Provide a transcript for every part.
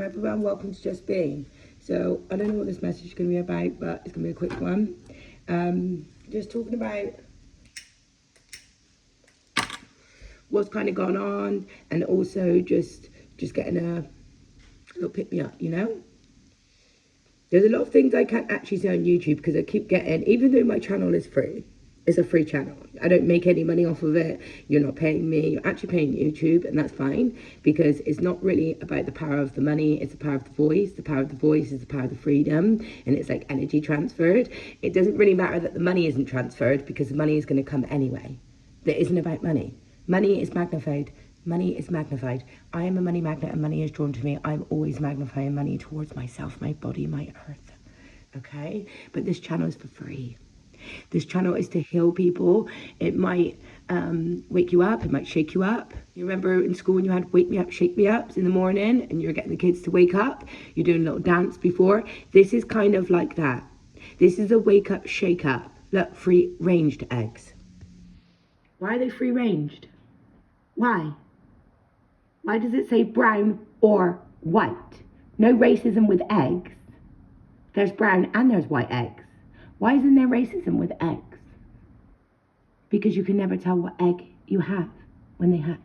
everyone, welcome to Just Be. So I don't know what this message is going to be about, but it's going to be a quick one. Just talking about what's kind of gone on, and also just getting a little pick me up, you know. There's a lot of things I can't actually say on YouTube because I keep getting, even though my channel is free, it's a free channel. I don't make any money off of it. You're not paying me. You're actually paying YouTube, and that's fine because it's not really about the power of the money. It's the power of the voice. The power of the voice is the power of the freedom, and it's like energy transferred. It doesn't really matter that the money isn't transferred because the money is going to come anyway. It isn't about money. Money is magnified. Money is magnified. I am a money magnet and money is drawn to me. I'm always magnifying money towards myself, my body, my earth. Okay? But this channel is for free. This channel is to heal people. It might wake you up. It might shake you up. You remember in school when you had wake me up, shake me ups in the morning and you're getting the kids to wake up? You're doing a little dance before. This is kind of like that. This is a wake up, shake up. Look, free ranged eggs. Why are they free ranged? Why? Why does it say brown or white? No racism with eggs. There's brown and there's white eggs. Why isn't there racism with eggs? Because you can never tell what egg you have when they hatch.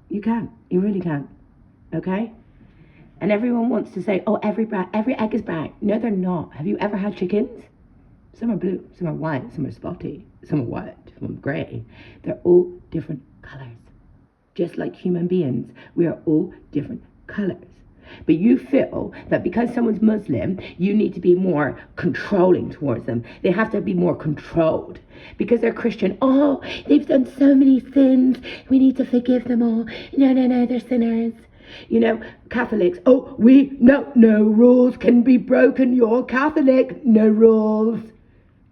You can't. You really can't. Okay? And everyone wants to say, oh, every egg is brown. No, they're not. Have you ever had chickens? Some are blue, some are white, some are spotty, some are white, some are grey. They're all different colours. Just like human beings, we are all different colours. But you feel that because someone's Muslim, you need to be more controlling towards them. They have to be more controlled. Because they're Christian, oh, they've done so many sins. We need to forgive them all. No, they're sinners. You know, Catholics, oh, no rules can be broken. You're Catholic, no rules.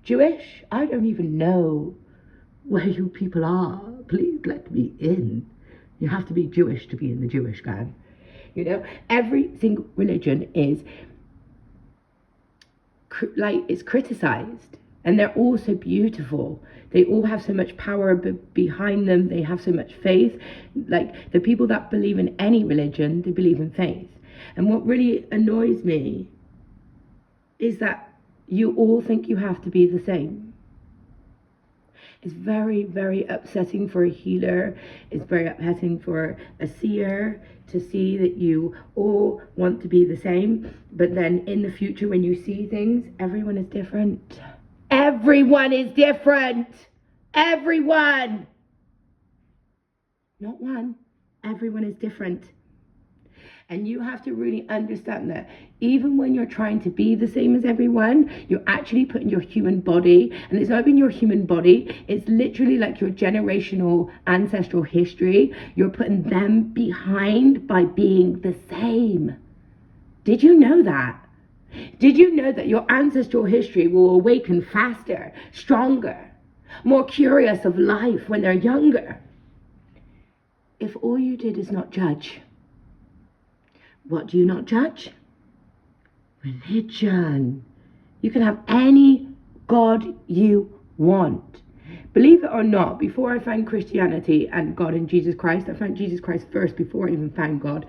Jewish, I don't even know where you people are. Please let me in. You have to be Jewish to be in the Jewish gang. You know, every single religion is it's criticized, and they're all so beautiful. They all have so much power behind them. They have so much faith. Like the people that believe in any religion, they believe in faith. And what really annoys me is that you all think you have to be the same. It's very, very upsetting for a healer. It's very upsetting for a seer to see that you all want to be the same. But then in the future, when you see things, everyone is different. Everyone is different. Everyone. Not one. Everyone is different. And you have to really understand that even when you're trying to be the same as everyone, you're actually putting your human body, and it's not even your human body, it's literally like your generational ancestral history. You're putting them behind by being the same. Did you know that? Did you know that your ancestral history will awaken faster, stronger, more curious of life when they're younger? If all you did is not judge, what do you not judge? Religion. You can have any God you want. Believe it or not, before I found Christianity and God and Jesus Christ, I found Jesus Christ first before I even found God.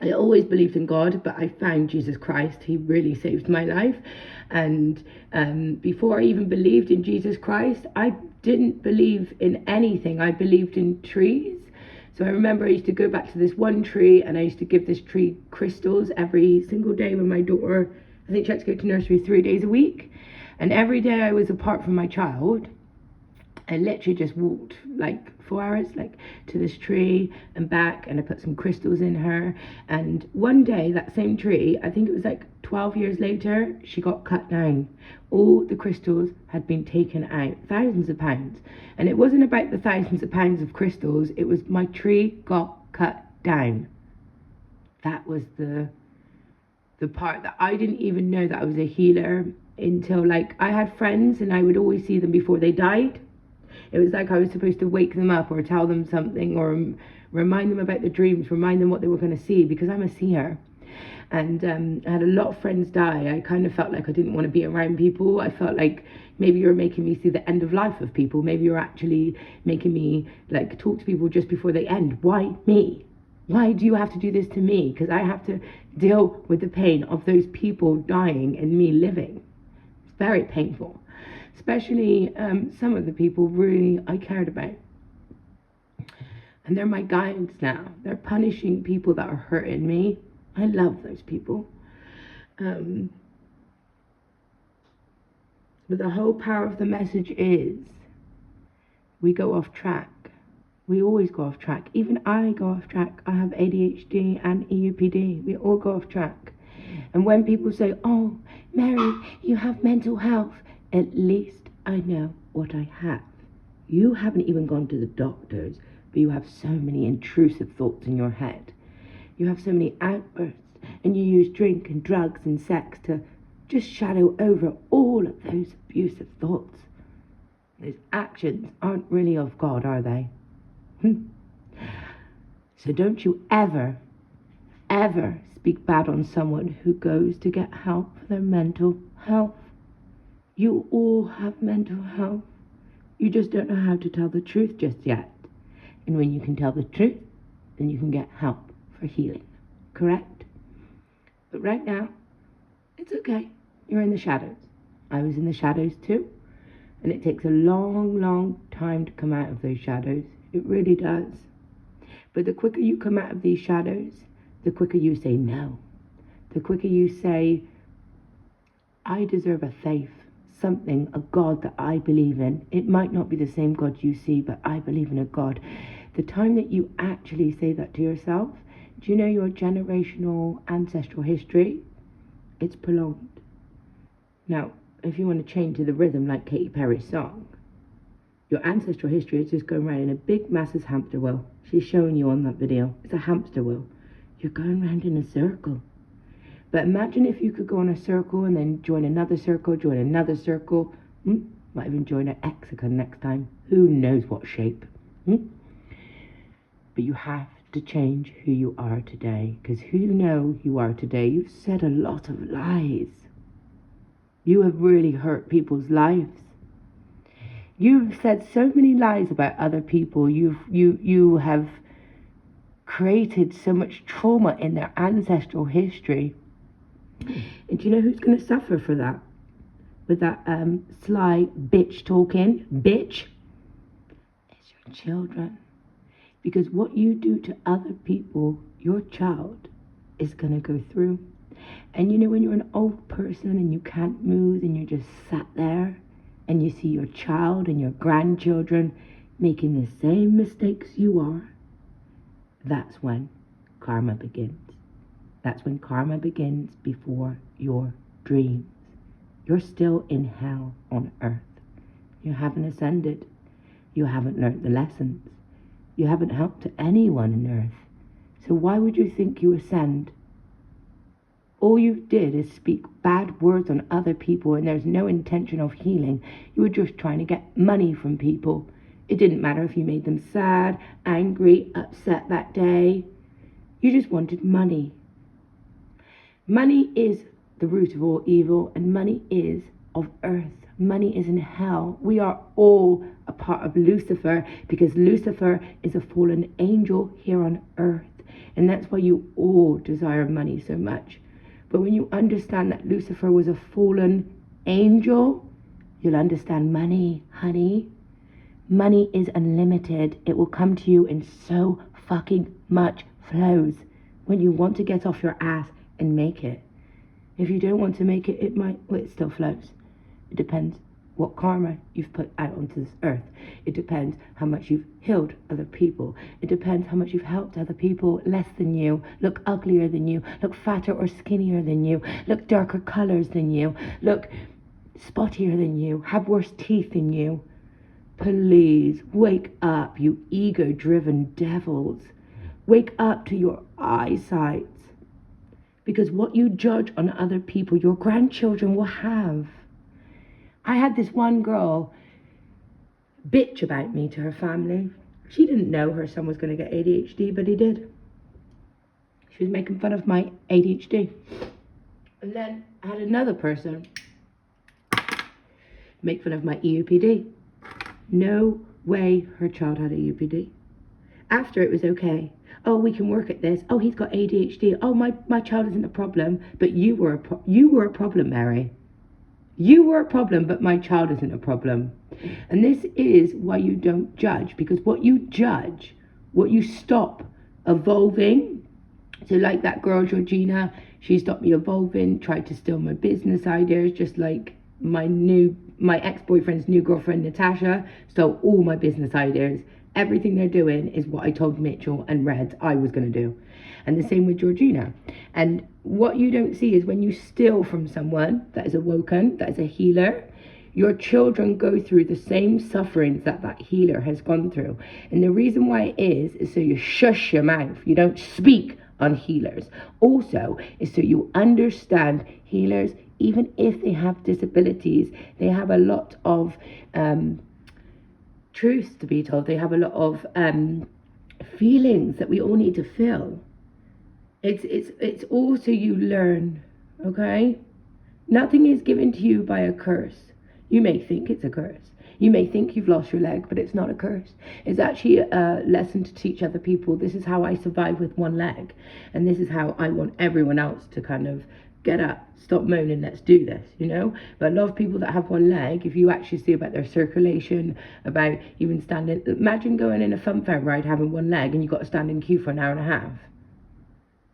I always believed in God, but I found Jesus Christ. He really saved my life. And before I even believed in Jesus Christ, I didn't believe in anything. I believed in trees. So I remember I used to go back to this one tree and I used to give this tree crystals every single day when my daughter, I think she had to go to nursery 3 days a week. And every day I was apart from my child, I literally just walked like 4 hours like to this tree and back, and I put some crystals in her. And one day that same tree, I think it was like 12 years later, she got cut down. All the crystals had been taken out, thousands of pounds. And it wasn't about the thousands of pounds of crystals, it was my tree got cut down. That was the part that I didn't even know that I was a healer until, like, I had friends and I would always see them before they died. It was like I was supposed to wake them up or tell them something or remind them about the dreams, remind them what they were going to see, because I'm a seer. And I had a lot of friends die. I kind of felt like I didn't want to be around people. I felt like maybe you're making me see the end of life of people. Maybe you're actually making me like talk to people just before they end. Why me? Why do you have to do this to me? Because I have to deal with the pain of those people dying and me living. It's very painful. Especially some of the people really I cared about. And they're my guides now. They're punishing people that are hurting me. I love those people. But the whole power of the message is we go off track. We always go off track. Even I go off track. I have ADHD and EUPD. We all go off track. And when people say, oh, Mary, you have mental health, at least I know what I have. You haven't even gone to the doctors, but you have so many intrusive thoughts in your head. You have so many outbursts, and you use drink and drugs and sex to just shadow over all of those abusive thoughts. Those actions aren't really of God, are they? So don't you ever speak bad on someone who goes to get help for their mental health. You all have mental health. You just don't know how to tell the truth just yet. And when you can tell the truth, then you can get help for healing. Correct? But right now, it's okay. You're in the shadows. I was in the shadows too. And it takes a long, long time to come out of those shadows. It really does. But the quicker you come out of these shadows, the quicker you say no. The quicker you say, I deserve a faith, something, a God that I believe in. It might not be the same God you see, but I believe in a God. The time that you actually say that to yourself, do you know your generational ancestral history? It's prolonged. Now, if you want to change to the rhythm like Katy Perry's song, your ancestral history is just going around in a big, massive hamster wheel. She's showing you on that video. It's a hamster wheel. You're going around in a circle. But imagine if you could go on a circle and then join another circle, might even join an hexagon next time. Who knows what shape? But you have to change who you are today. Because who you know you are today, you've said a lot of lies. You have really hurt people's lives. You've said so many lies about other people. You have created so much trauma in their ancestral history. And do you know who's going to suffer for that? With that sly bitch talking? Bitch? It's your children. Because what you do to other people, your child is going to go through. And you know when you're an old person and you can't move and you're just sat there and you see your child and your grandchildren making the same mistakes you are, that's when karma begins. That's when karma begins before your dreams. You're still in hell on earth. You haven't ascended. You haven't learnt the lessons. You haven't helped anyone on earth. So why would you think you ascend? All you did is speak bad words on other people and there's no intention of healing. You were just trying to get money from people. It didn't matter if you made them sad, angry, upset that day. You just wanted money. Money is the root of all evil and money is of earth. Money is in hell. We are all a part of Lucifer because Lucifer is a fallen angel here on earth. And that's why you all desire money so much. But when you understand that Lucifer was a fallen angel, you'll understand money, honey. Money is unlimited. It will come to you in so fucking much flows when you want to get off your ass and make it. If you don't want to make it, it still flows. It depends what karma you've put out onto this earth. It depends how much you've healed other people. It depends how much you've helped other people less than you, look uglier than you, look fatter or skinnier than you, look darker colors than you, look spottier than you, have worse teeth than you. Please wake up, you ego-driven devils. Wake up to your eyesight. Because what you judge on other people, your grandchildren will have. I had this one girl bitch about me to her family. She didn't know her son was going to get ADHD, but he did. She was making fun of my ADHD. And then I had another person make fun of my EUPD. No way her child had EUPD. After it was okay. Oh, we can work at this. Oh, he's got ADHD. Oh, my child isn't a problem. But you were a problem, Mary. You were a problem, but my child isn't a problem. And this is why you don't judge, because what you judge, what you stop evolving. So like that girl, Georgina, she stopped me evolving, tried to steal my business ideas, just like my ex-boyfriend's new girlfriend, Natasha, stole all my business ideas. Everything they're doing is what I told Mitchell and Red I was going to do. And the same with Georgina. And what you don't see is when you steal from someone that is awoken, that is a healer, your children go through the same sufferings that that healer has gone through. And the reason why it is so you shush your mouth. You don't speak on healers. Also, is so you understand healers, even if they have disabilities, they have a lot of truths to be told. They have a lot of feelings that we all need to feel. It's also you learn, okay? Nothing is given to you by a curse. You may think it's a curse. You may think you've lost your leg, but it's not a curse. It's actually a lesson to teach other people. This is how I survive with one leg. And this is how I want everyone else to kind of get up, stop moaning, let's do this, you know? But a lot of people that have one leg, if you actually see about their circulation, about even standing, imagine going in a funfair ride having one leg and you've got to stand in queue for an hour and a half.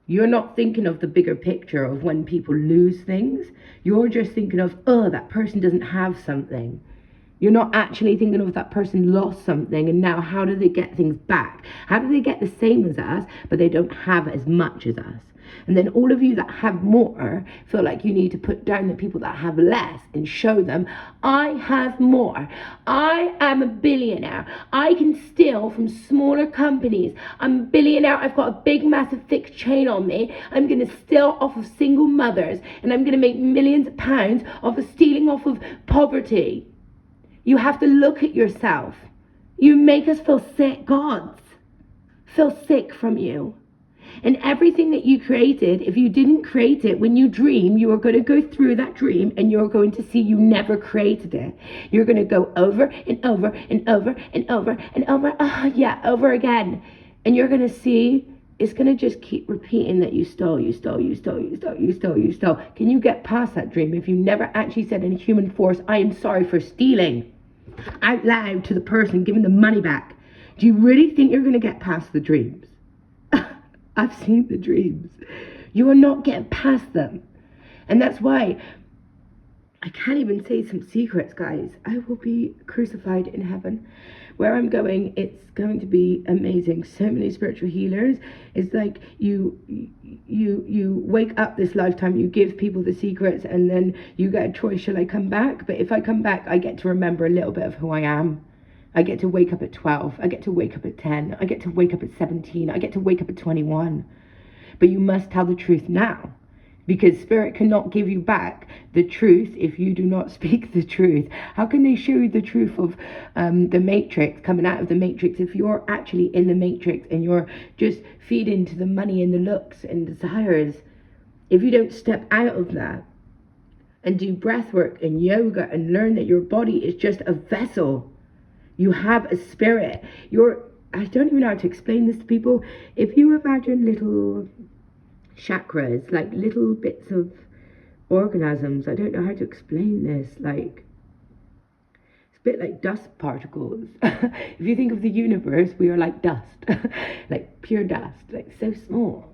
You're not thinking of the bigger picture of when people lose things. You're just thinking of, oh, that person doesn't have something. You're not actually thinking of that person lost something and now how do they get things back? How do they get the same as us, but they don't have as much as us? And then all of you that have more feel like you need to put down the people that have less and show them, I have more. I am a billionaire. I can steal from smaller companies. I'm a billionaire. I've got a big, massive, thick chain on me. I'm going to steal off of single mothers and I'm going to make millions of pounds off of stealing off of poverty. You have to look at yourself. You make us feel sick. Gods feel sick from you. And everything that you created, if you didn't create it, when you dream, you are going to go through that dream and you're going to see you never created it. You're going to go over and over and over and over and over. Over again. And you're going to see it's going to just keep repeating that you stole. Can you get past that dream if you never actually said in human force, I am sorry for stealing out loud to the person giving the money back? Do you really think you're going to get past the dreams? I've seen the dreams. You are not getting past them. And that's why I can't even say some secrets, guys. I will be crucified in heaven. Where I'm going, it's going to be amazing. So many spiritual healers. It's like you wake up this lifetime, you give people the secrets, and then you get a choice. Shall I come back? But if I come back, I get to remember a little bit of who I am. I get to wake up at 12. I get to wake up at 10. I get to wake up at 17. I get to wake up at 21. But you must tell the truth now. Because spirit cannot give you back the truth if you do not speak the truth. How can they show you the truth of the matrix, coming out of the matrix, if you're actually in the matrix and you're just feeding to the money and the looks and desires? If you don't step out of that and do breath work and yoga and learn that your body is just a vessel. You have a spirit. I don't even know how to explain this to people. If you imagine little chakras, like little bits of organisms, I don't know how to explain this, like it's a bit like dust particles. If you think of the universe, we are like dust, like pure dust, like so small.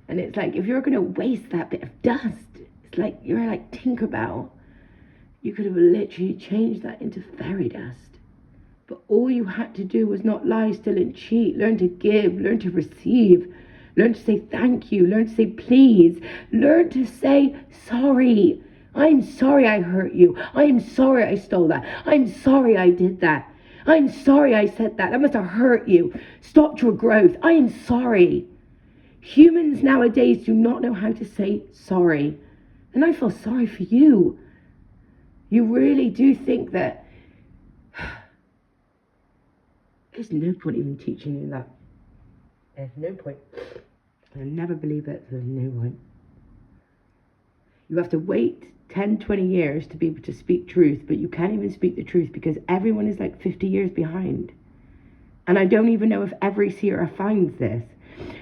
And it's like, if you're going to waste that bit of dust, it's like you're like Tinkerbell. You could have literally changed that into fairy dust. But all you had to do was not lie, steal, and cheat. Learn to give, learn to receive, learn to say thank you, learn to say please, learn to say sorry. I'm sorry I hurt you. I am sorry I stole that. I'm sorry I did that. I'm sorry I said that. That must have hurt you. Stopped your growth. I am sorry. Humans nowadays do not know how to say sorry. And I feel sorry for you. You really do think that there's no point even teaching you that. There's no point. I'll never believe it. There's no point. You have to wait 10, 20 years to be able to speak truth, but you can't even speak the truth because everyone is like 50 years behind. And I don't even know if every seer finds this.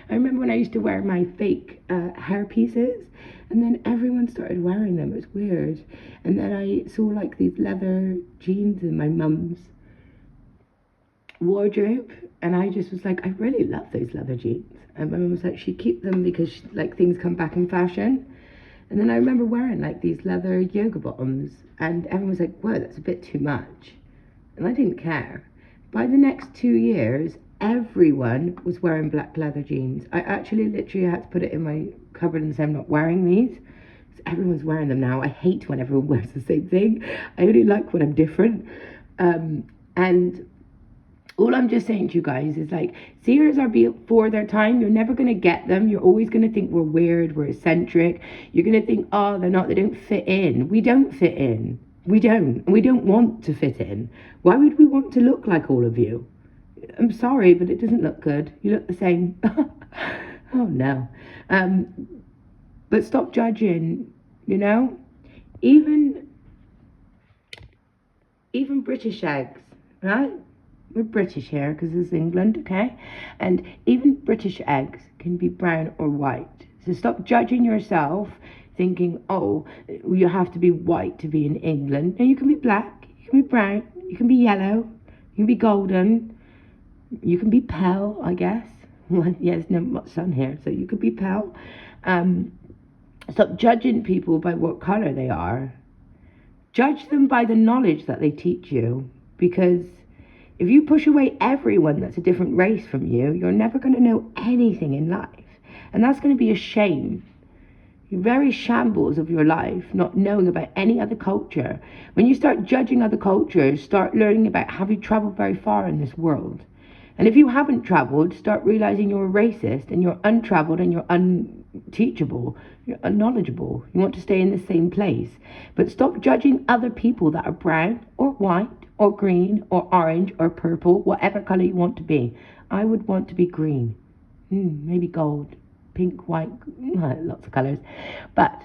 I remember when I used to wear my fake hair pieces, and then everyone started wearing them. It was weird. And then I saw like these leather jeans in my mum's wardrobe, and I just was like, I really love those leather jeans. And my mum was like, she keep them because like things come back in fashion. And then I remember wearing like these leather yoga bottoms, and everyone was like, whoa, that's a bit too much. And I didn't care. By the next 2 years, everyone was wearing black leather jeans. I actually literally had to put it in my cupboard and say, I'm not wearing these. Everyone's wearing them now. I hate when everyone wears the same thing. I only like when I'm different. And all I'm just saying to you guys is like, seers are before their time. You're never going to get them. You're always going to think we're weird, we're eccentric. You're going to think, oh, they don't fit in. We don't fit in. We don't. And we don't want to fit in. Why would we want to look like all of you? I'm sorry, but it doesn't look good. You look the same. Oh, no. But stop judging, you know? Even British eggs, right? We're British here because it's England, okay? And even British eggs can be brown or white. So stop judging yourself thinking, oh, you have to be white to be in England. No, you can be black, you can be brown, you can be yellow, you can be golden, you can be pale, I guess. Well, yeah, there's not much sun here, so you could be pale. Stop judging people by what colour they are. Judge them by the knowledge that they teach you, because if you push away everyone that's a different race from you, you're never going to know anything in life. And that's going to be a shame. You're very shambles of your life, not knowing about any other culture. When you start judging other cultures, start learning about, have you traveled very far in this world? And if you haven't traveled, start realizing you're a racist and you're untraveled and you're unteachable, you're unknowledgeable. You want to stay in the same place. But stop judging other people that are brown or white or green or orange or purple, whatever colour you want to be. I would want to be green, maybe gold, pink, white, lots of colours. But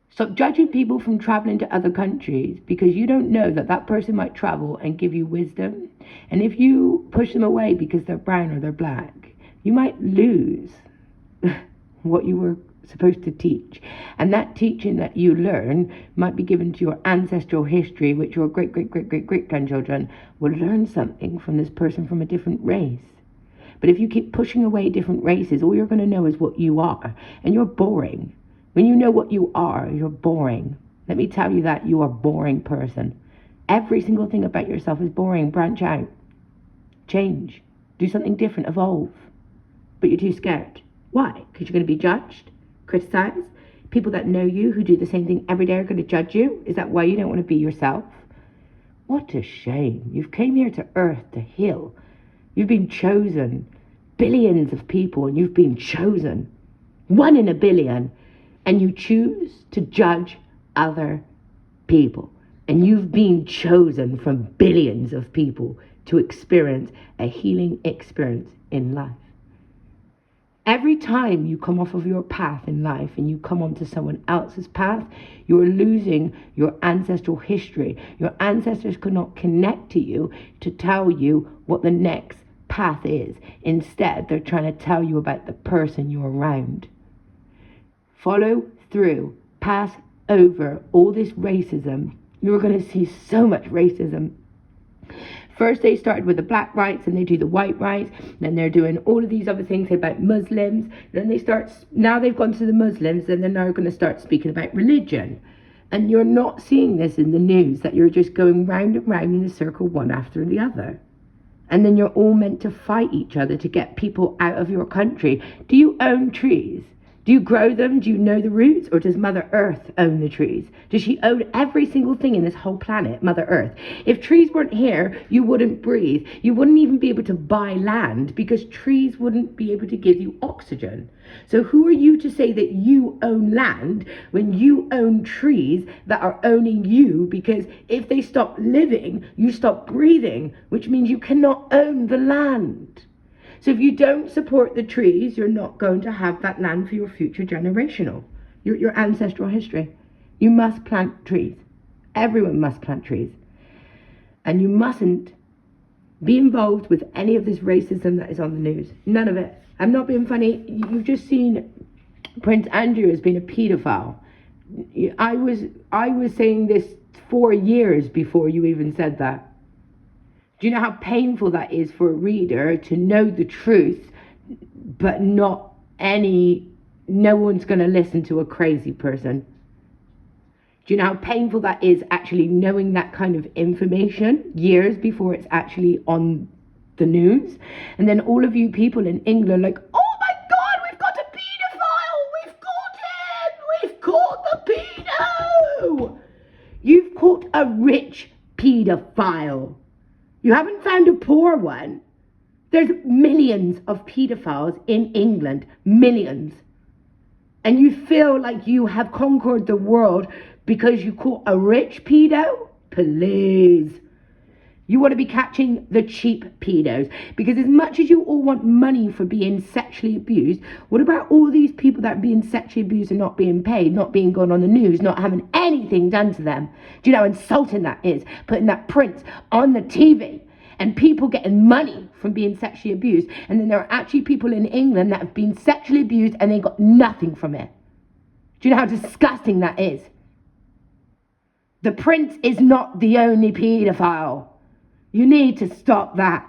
stop judging people from travelling to other countries, because you don't know that person might travel and give you wisdom. And if you push them away because they're brown or they're black, you might lose what you were supposed to teach. And that teaching that you learn might be given to your ancestral history, which your great grandchildren will learn something from this person from a different race. But if you keep pushing away different races, all you're going to know is what you are. And you're boring. When you know what you are, you're boring. Let me tell you that you are a boring person. Every single thing about yourself is boring. Branch out. Change. Do something different. Evolve. But you're too scared. Why? Because you're going to be judged, criticized. People that know you, who do the same thing every day, are going to judge you. Is that why you don't want to be yourself? What a shame. You've came here to earth to heal. You've been chosen. Billions of people, and you've been chosen. 1 in a billion. And you choose to judge other people. And you've been chosen from billions of people to experience a healing experience in life. Every time you come off of your path in life and you come onto someone else's path, you're losing your ancestral history. Your ancestors could not connect to you to tell you what the next path is. Instead, they're trying to tell you about the person you're around. Follow through, pass over all this racism. You're going to see so much racism. First, they started with the black rights, and they do the white rights. Then they're doing all of these other things about Muslims. Then now they've gone to the Muslims, and they're now going to start speaking about religion. And you're not seeing this in the news, that you're just going round and round in a circle, one after the other. And then you're all meant to fight each other to get people out of your country. Do you own trees? Do you grow them? Do you know the roots? Or does Mother Earth own the trees? Does she own every single thing in this whole planet, Mother Earth? If trees weren't here, you wouldn't breathe. You wouldn't even be able to buy land, because trees wouldn't be able to give you oxygen. So who are you to say that you own land when you own trees that are owning you? Because if they stop living, you stop breathing, which means you cannot own the land. So if you don't support the trees, you're not going to have that land for your future generational, your ancestral history. You must plant trees. Everyone must plant trees. And you mustn't be involved with any of this racism that is on the news. None of it. I'm not being funny. You've just seen Prince Andrew has been a paedophile. I was saying this 4 years before you even said that. Do you know how painful that is for a reader to know the truth, but no one's going to listen to a crazy person? Do you know how painful that is, actually knowing that kind of information years before it's actually on the news? And then all of you people in England like, oh my God, we've got a paedophile! We've got him! We've caught the pedo! You've caught a rich paedophile. You haven't found a poor one. There's millions of paedophiles in England. Millions. And you feel like you have conquered the world because you caught a rich pedo? Please. You want to be catching the cheap pedos. Because as much as you all want money for being sexually abused, what about all these people that are being sexually abused and not being paid, not being gone on the news, not having anything done to them? Do you know how insulting that is? Putting that prince on the TV and people getting money from being sexually abused. And then there are actually people in England that have been sexually abused and they got nothing from it. Do you know how disgusting that is? The prince is not the only paedophile. You need to stop that.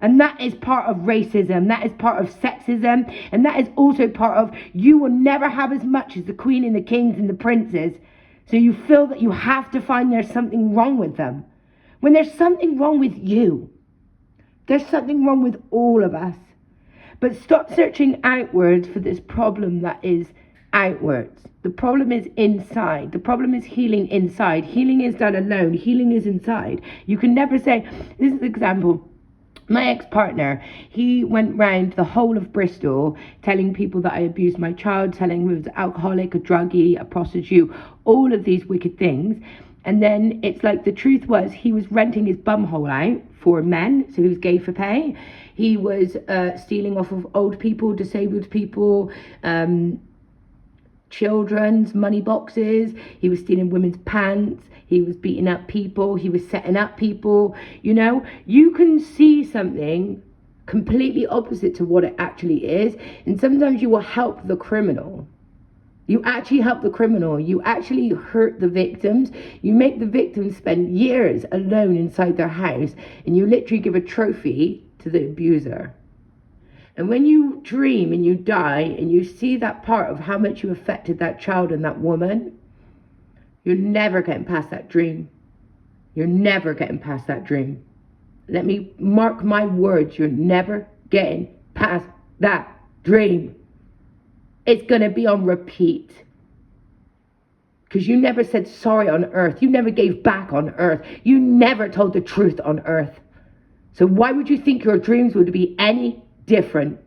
And that is part of racism. That is part of sexism. And that is also part of you will never have as much as the queen and the kings and the princes. So you feel that you have to find there's something wrong with them. When there's something wrong with you. There's something wrong with all of us. But stop searching outwards for this problem that is outwards. The problem is inside. The problem is healing inside. Healing is done alone. Healing is inside. You can never say, this is an example. My ex-partner, he went round the whole of Bristol telling people that I abused my child, telling him he was an alcoholic, a druggie, a prostitute, all of these wicked things. And then it's like the truth was he was renting his bumhole out for men, so he was gay for pay. He was stealing off of old people, disabled people, children's money boxes. He was stealing women's pants. He was beating up people. He was setting up people. You know, you can see something completely opposite to what it actually is. And sometimes you will help the criminal. You actually help the criminal. You actually hurt the victims. You make the victims spend years alone inside their house. And you literally give a trophy to the abuser. And when you dream and you die and you see that part of how much you affected that child and that woman, you're never getting past that dream. You're never getting past that dream. Let me mark my words. You're never getting past that dream. It's going to be on repeat. Because you never said sorry on earth. You never gave back on earth. You never told the truth on earth. So why would you think your dreams would be any different?